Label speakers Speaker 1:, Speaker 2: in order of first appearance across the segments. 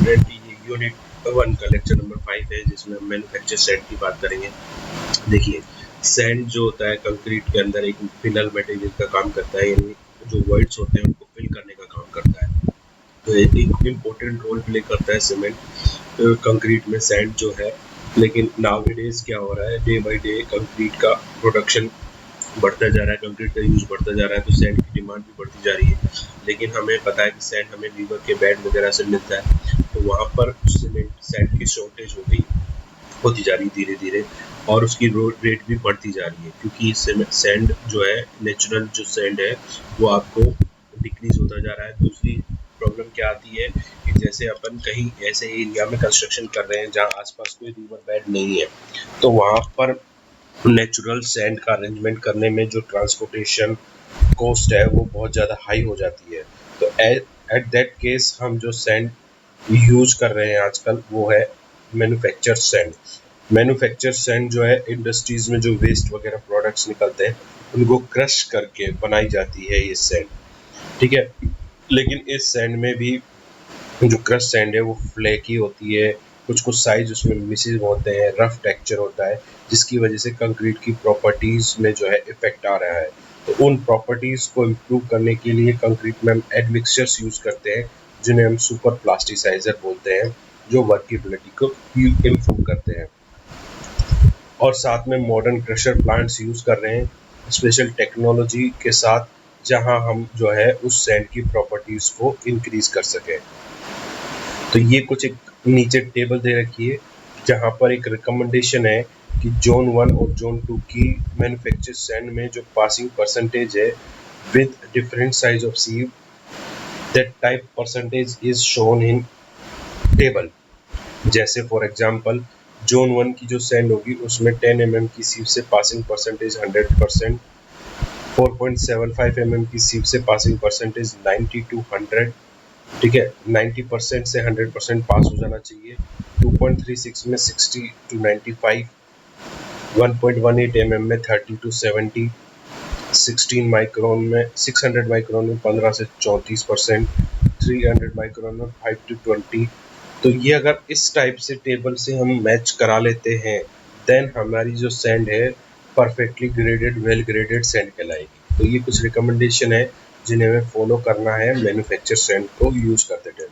Speaker 1: Student, ये unit 1 का lecture number 5 है जिसमें हम मैन्युफैक्चर सैंड की बात करेंगे। देखिए, सैंड जो होता है कंक्रीट के अंदर एक फिलर मटेरियल का काम करता है, यानी जो वर्ड्स होते हैं उनको फिल करने का काम करता है। तो एक इम्पोर्टेंट रोल प्ले करता है सीमेंट कंक्रीट में सैंड जो है। लेकिन नाउअडेज क्या हो रहा है, डे बाय डे कंक्रीट का प्रोडक्शन बढ़ता जा रहा है, कंक्रीट का यूज बढ़ता जा रहा है, तो सैंड की डिमांड भी बढ़ती जा रही है। लेकिन हमें पता है कि सैंड हमें रिवर के बेड वगैरह से मिलता है, तो वहाँ पर सीमेंट सैंड की शॉर्टेज होती जा रही है धीरे धीरे, और उसकी रेट भी बढ़ती जा रही है, क्योंकि सैंड जो है, नेचुरल जो सैंड है वो आपको डिक्रीज होता जा रहा है। दूसरी प्रॉब्लम क्या आती है कि जैसे अपन कहीं ऐसे एरिया में कंस्ट्रक्शन कर रहे हैं जहाँ आसपास कोई रिवर बेड नहीं है, तो वहाँ पर नेचुरल सैंड का अरेंजमेंट करने में जो ट्रांसपोर्टेशन कॉस्ट है वो बहुत ज़्यादा हाई हो जाती है। तो एट दैट केस हम जो सैंड यूज कर रहे हैं आजकल वो है मैन्युफैक्चर सैंड। मैन्युफैक्चर सैंड जो है, इंडस्ट्रीज में जो वेस्ट वगैरह प्रोडक्ट्स निकलते हैं उनको क्रश करके बनाई जाती है ये सैंड, ठीक है। लेकिन इस सैंड में भी जो क्रश सैंड है वो फ्लेकी होती है, कुछ कुछ साइज उसमें मिसिंग होते हैं, रफ टेक्सचर होता है, जिसकी वजह से कंक्रीट की प्रॉपर्टीज में जो है इफेक्ट आ रहा है। तो उन प्रॉपर्टीज को इम्प्रूव करने के लिए कंक्रीट में हम एडमिक्सचर्स यूज करते हैं, जिन्हें हम सुपर प्लास्टिसाइजर बोलते हैं, जो वर्केबिलिटी को इम्प्रूव करते हैं। और साथ में मॉडर्न क्रशर प्लांट्स यूज कर रहे हैं स्पेशल टेक्नोलॉजी के साथ, जहां हम जो है उस सैंड की प्रॉपर्टीज को इंक्रीज कर सकें। तो ये कुछ एक नीचे टेबल दे रखी है, जहां पर एक रिकमेंडेशन है कि जोन 1 और जोन 2 की मैन्युफैक्चर सैंड में जो पासिंग परसेंटेज है with different size of sieve, that type percentage is shown in table. जैसे फॉर एग्जांपल, जोन 1 की जो सैंड होगी उसमें 10 mm की सीव से पासिंग परसेंटेज 100%, 4.75 mm की सीव से पासिंग परसेंटेज 90 to 100, ठीक है, 90% से 100% पास हो जाना चाहिए। 2.36 में 60 to 95, 1.18 mm में 30 to 70, 16 माइक्रोन में 600 माइक्रोन में 15 से 34%, 300 माइक्रोन में 5 to 20। तो ये अगर इस टाइप से टेबल से हम मैच करा लेते हैं, देन हमारी जो सैंड है perfectly graded, well graded sand कहलाएगी। तो ये कुछ रिकमेंडेशन है जिन्हें हमें फॉलो करना है मैन्युफैक्चर सैंड को यूज करते टाइम।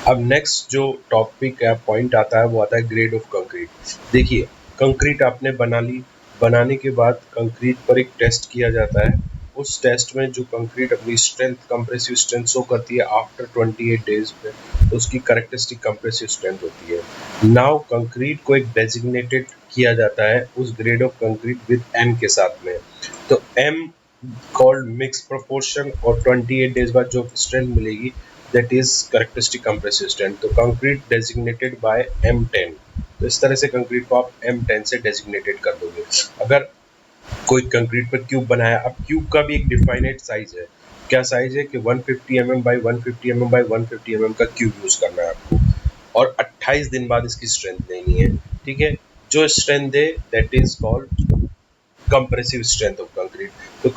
Speaker 1: अब नेक्स्ट जो टॉपिक या पॉइंट आता है वो आता है ग्रेड ऑफ कंक्रीट। देखिए, कंक्रीट आपने बना ली, बनाने के बाद कंक्रीट पर एक टेस्ट किया जाता है। उस टेस्ट में जो कंक्रीट अपनी स्ट्रेंथ, कंप्रेसिव स्ट्रेंथ शो करती है आफ्टर 28 डेज पे, तो उसकी करेक्टरिस्टिक कंप्रेसिव स्ट्रेंथ होती है। नाउ कंक्रीट को एक डेजिग्नेटेड किया जाता है उस grade of concrete with M के साथ में। तो एम कॉल्ड मिक्स प्रोपोर्शन, और 28 डेज बाद जो स्ट्रेंथ मिलेगी that is characteristic compressive strength. तो कंक्रीट डेजिग्नेटेड बाय M10। तो इस तरह से कंक्रीट को आप M10 से डेजिग्नेटेड कर दोगे। अगर कोई कंक्रीट पर क्यूब बनाया, अब क्यूब का भी एक डिफाइनेट साइज है। क्या साइज है कि 150 mm by 150 mm by 150 mm का क्यूब यूज करना है आपको, और 28 दिन बाद इसकी स्ट्रेंथ लेनी है, ठीक है। जो strength they that is called compressive strength of concrete. तो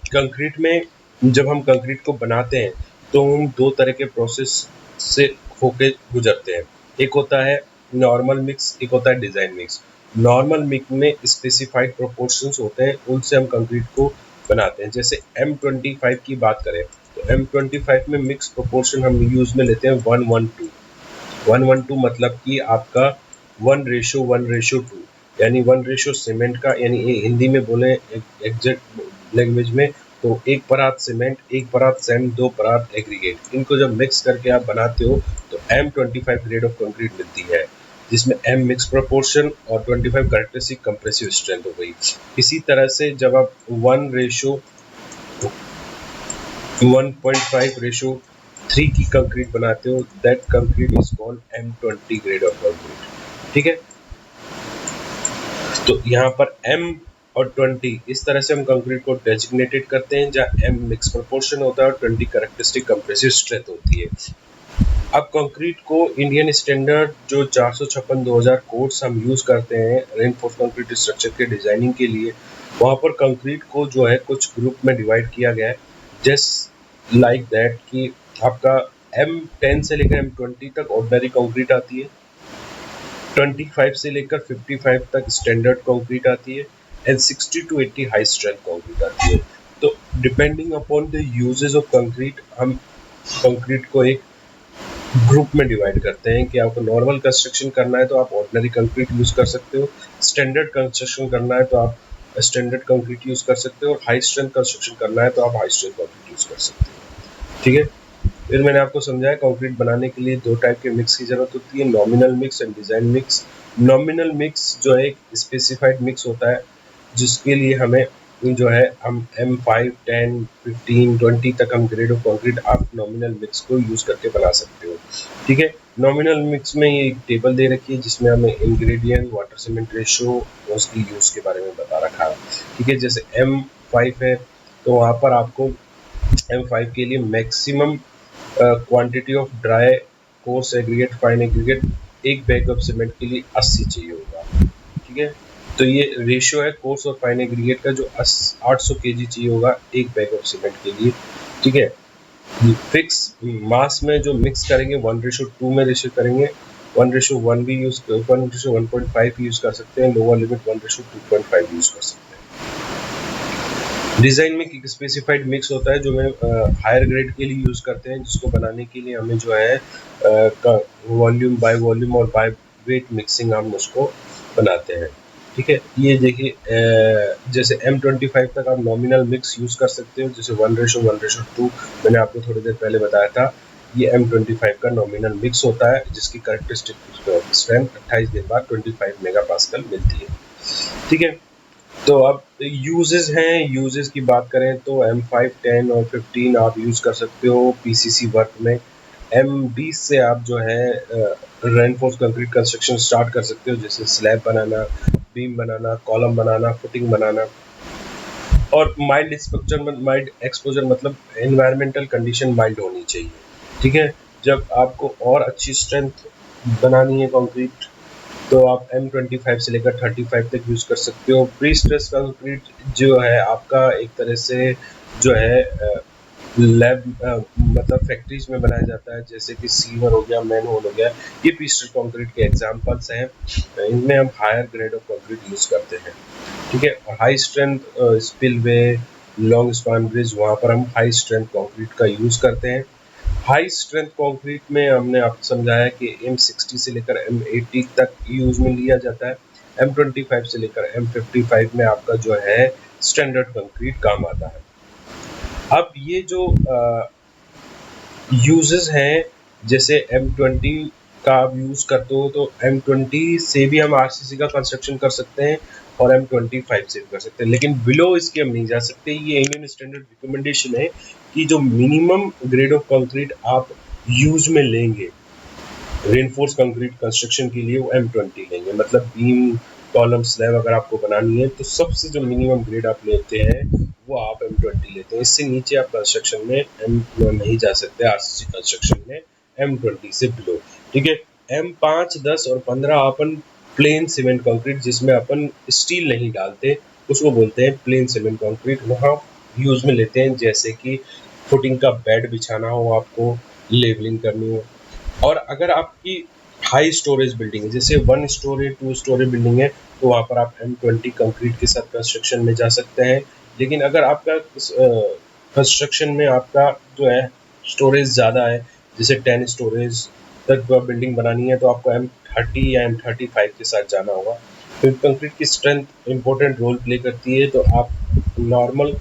Speaker 1: कंक्रीट में जब हम कंक्रीट को बनाते हैं तो हम दो तरह के प्रोसेस से होके गुजरते हैं। एक होता है नॉर्मल मिक्स, एक होता है डिजाइन मिक्स। नॉर्मल मिक्स में स्पेसिफाइड प्रोपोर्शंस होते हैं, उनसे हम कंक्रीट को बनाते हैं। जैसे M25 की बात करें तो M25 में मिक्स प्रोपोर्शन हम यूज में लेते हैं 1:1:2। 1:1:2 मतलब कि आपका 1:1:2, यानी 1 सीमेंट का, यानी हिंदी में बोले एग्जैक्ट लैंग्वेज में तो 1 परात सीमेंट, 1 परात सैंड, 2 परात एग्रीगेट। इनको जब मिक्स करके आप बनाते हो तो M25 ग्रेड ऑफ कंक्रीट मिलती है, जिसमें M मिक्स प्रोपोर्शन और 25 कैरेक्टरिस्टिक कंप्रेसिव स्ट्रेंथ हो गई। इसी तरह से जब आप 1:1.5:3 की कंक्रीट बनाते हो, that concrete is called M20 grade of concrete, ठीक है। तो यहाँ पर M और 20 इस तरह से हम कंक्रीट को डेजिग्नेटेड करते हैं, जहाँ M मिक्स प्रोपोर्शन होता है और 20 कैरेक्टरिस्टिक कंप्रेसिव स्ट्रेंथ होती है। अब कंक्रीट को इंडियन स्टैंडर्ड जो 456/2000 कोड्स हम यूज करते हैं रेनफोर्स कंक्रीट स्ट्रक्चर के डिजाइनिंग के लिए, वहाँ पर कंक्रीट को जो है कुछ ग्रुप में डिवाइड किया गया है। जस्ट लाइक दैट कि आपका M10 से लेकर M20 तक ऑर्डिनरी कंक्रीट आती है, 25 से लेकर 55 तक स्टैंडर्ड कंक्रीट आती है and 60 to 80 high strength concrete आती है। तो depending upon the uses of concrete हम कंक्रीट को एक ग्रुप में डिवाइड करते हैं कि आपको नॉर्मल कंस्ट्रक्शन करना है तो आप ऑर्डिनरी कंक्रीट यूज कर सकते हो, स्टैंडर्ड कंस्ट्रक्शन करना है तो आप स्टैंडर्ड कंक्रीट यूज कर सकते हो, और हाई स्ट्रेंथ कंस्ट्रक्शन करना है तो आप हाई स्ट्रेंथ कंक्रीट यूज कर सकते हो। ठीक है, फिर मैंने आपको समझाया कंक्रीट बनाने के लिए दो टाइप के मिक्स की जरूरत होती है, nominal mix and design mix. Nominal mix जो है एक स्पेसिफाइड मिक्स होता है जिसके लिए हमें जो है हम M5, 10, 15, 20 तक हम ग्रेड ऑफ कंक्रीट आप नॉमिनल मिक्स को यूज करके बना सकते हो। ठीक है, नॉमिनल मिक्स में ये एक टेबल दे रखी है जिसमें हमें इंग्रेडिएंट, वाटर सीमेंट रेशियो, उसकी यूज के बारे में बता रखा है। ठीक है, जैसे M5 है तो वहाँ पर आपको M5 के लिए maximum quantity of dry coarse aggregate, fine aggregate एक बैग ऑफ सीमेंट के लिए 80 चाहिए होगा। ठीक है, तो ये रेशियो है कोर्स और फाइन एग्रीगेट का, जो 800 kg चाहिए होगा एक बैग ऑफ सीमेंट के लिए। ठीक है, फिक्स मास में जो मिक्स करेंगे 1:2 में रेशियो करेंगे, 1:1 भी यूज 1:1.5 यूज कर सकते हैं, लोअर लिमिट 1:2.5 यूज कर सकते हैं। डिजाइन में एक स्पेसिफाइड मिक्स होता है जो मैं हायर ग्रेड के लिए यूज करते हैं, जिसको बनाने के लिए हमें जो है वॉल्यूम बाय वॉल्यूम और बाय वेट मिक्सिंग हम उसको बनाते हैं। ठीक है, ये देखिए जैसे M25 तक आप नॉमिनल मिक्स यूज कर सकते हो, जैसे 1:1:2 मैंने आपको थोड़ी देर पहले बताया था, ये M25 का नॉमिनल मिक्स होता है जिसकी कैरेक्टरिस्टिक स्ट्रेंथ 28 दिन बाद 25 मेगापास्कल मिलती है। ठीक है, तो अब यूजेस हैं, यूजेस की बात करें तो M5, 10 और 15 आप यूज कर सकते हो पीसीसी वर्क में। M20 से आप जो है रेनफोर्स कंक्रीट कंस्ट्रक्शन स्टार्ट कर सकते हो, जैसे स्लैब बनाना, बीम बनाना, कॉलम बनाना, फुटिंग बनाना। और माइल्ड एक्सपोजर मतलब एनवायरमेंटल कंडीशन माइल्ड होनी चाहिए। ठीक है, जब आपको और अच्छी स्ट्रेंथ बनानी है कंक्रीट तो आप M25 से लेकर 35 तक यूज कर सकते हो। प्री स्ट्रेस कंक्रीट जो है आपका एक तरह से जो है लैब मतलब फैक्ट्रीज में बनाया जाता है, जैसे कि सीवर हो गया, मैन होल हो गया, ये प्री स्ट्रेस कंक्रीट के एग्जांपल्स हैं। इनमें हम higher grade of concrete use करते हैं। ठीक है, high strength spillway, long span bridge, वहाँ पर हम हाई स्ट्रेंथ कंक्रीट का यूज करते हैं। हाई स्ट्रेंथ कंक्रीट में हमने आपको समझाया कि M60 से लेकर M80 तक यूज में लिया जाता है, M25 से लेकर M55 में आपका जो है स्टैंडर्ड कंक्रीट काम आता है। अब ये जो यूजेस हैं, जैसे M20 का आप यूज करते हो तो M20 से भी हम RCC का कंस्ट्रक्शन कर सकते हैं और M25 से भी कर सकते हैं, लेकिन बिलो इसके हम नहीं जा सकते। ये इंडियन स्टैंडर्ड रिकमेंडेशन है कि जो मिनिमम ग्रेड ऑफ कंक्रीट आप यूज में लेंगे रेनफोर्स कंक्रीट कंस्ट्रक्शन के लिए वो M20 लेंगे। मतलब बीम, कॉलम, स्लैब अगर आपको बनानी है तो सबसे जो मिनिमम ग्रेड आप लेते हैं वो आप M20 लेते हैं। इससे नीचे आप कंस्ट्रक्शन में नहीं जा सकते, RCC कंस्ट्रक्शन में M20 से बिलो। ठीक है, M5, 10 और 15 अपन प्लेन सीमेंट कंक्रीट, जिसमें अपन स्टील नहीं डालते, उसको बोलते हैं प्लेन सीमेंट कंक्रीट, वहाँ यूज में लेते हैं। जैसे कि फुटिंग का बेड बिछाना हो, आपको लेवलिंग करनी हो, और अगर आपकी हाई स्टोरेज बिल्डिंग है, जैसे 1 स्टोरी 2 स्टोरी बिल्डिंग है, तो वहाँ पर आप M20 कंक्रीट के साथ कंस्ट्रक्शन में जा सकते हैं। लेकिन अगर आपका कंस्ट्रक्शन में आपका जो है स्टोरेज ज़्यादा है, जैसे 10 स्टोरेज तक बिल्डिंग बनानी है, तो आपको M30 या M35 के साथ जाना होगा। तो कंक्रीट की स्ट्रेंथ इंपॉर्टेंट रोल प्ले करती है, तो आप नॉर्मल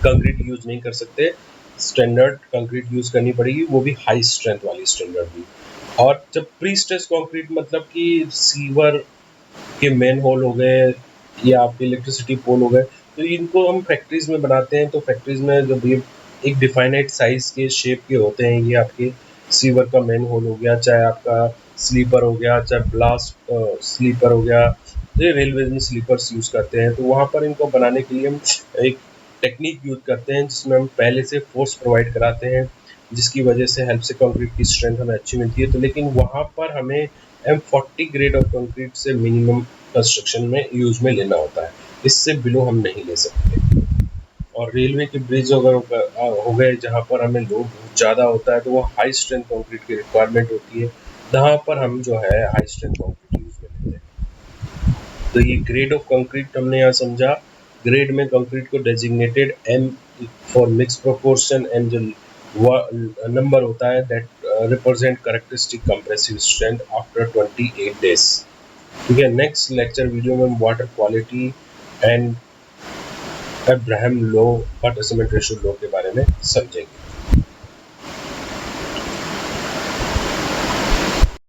Speaker 1: कंक्रीट यूज नहीं कर सकते, स्टैंडर्ड कंक्रीट यूज करनी पड़ेगी, वो भी हाई स्ट्रेंथ वाली स्टैंडर्ड भी। और जब प्री स्ट्रेस कंक्रीट मतलब कि सीवर के मेन होल हो गए या आपके इलेक्ट्रिसिटी पोल हो गए, तो इनको हम फैक्ट्रीज में बनाते हैं। तो फैक्ट्रीज में जब ये एक डिफाइनाइट साइज के शेप के होते हैं, ये आपके सीवर का मेन होल हो गया, चाहे आपका स्लीपर हो गया, चाहे ब्लास्ट स्लीपर हो गया, ये रेलवे में स्लीपर्स यूज करते हैं। तो वहाँ पर इनको बनाने के लिए हम एक टेक्निक यूज करते हैं जिसमें हम पहले से फोर्स प्रोवाइड कराते हैं, जिसकी वजह से हेल्प से कंक्रीट की स्ट्रेंथ हमें अच्छी मिलती है। तो लेकिन वहाँ पर हमें M40 ग्रेड ऑफ कंक्रीट से मिनिमम कंस्ट्रक्शन में यूज में लेना होता है, इससे बिलो हम नहीं ले सकते। और रेलवे के ब्रिज अगर हो गए जहाँ पर हमें लोड बहुत ज़्यादा होता है तो वो हाई स्ट्रेंथ कंक्रीट की रिक्वायरमेंट होती है, जहाँ पर हम जो है हाई स्ट्रेंथ कंक्रीट यूज में लेते हैं। तो ये ग्रेड ऑफ कंक्रीट हमने यहाँ समझा। ग्रेड में कंक्रीट को designated M for mix proportion, and जो नंबर होता है that represent characteristic compressive strength after 28 days. ठीक है, नेक्स्ट लेक्चर वीडियो में water quality and Abraham law, water cement ratio law के बारे में समझेंगे।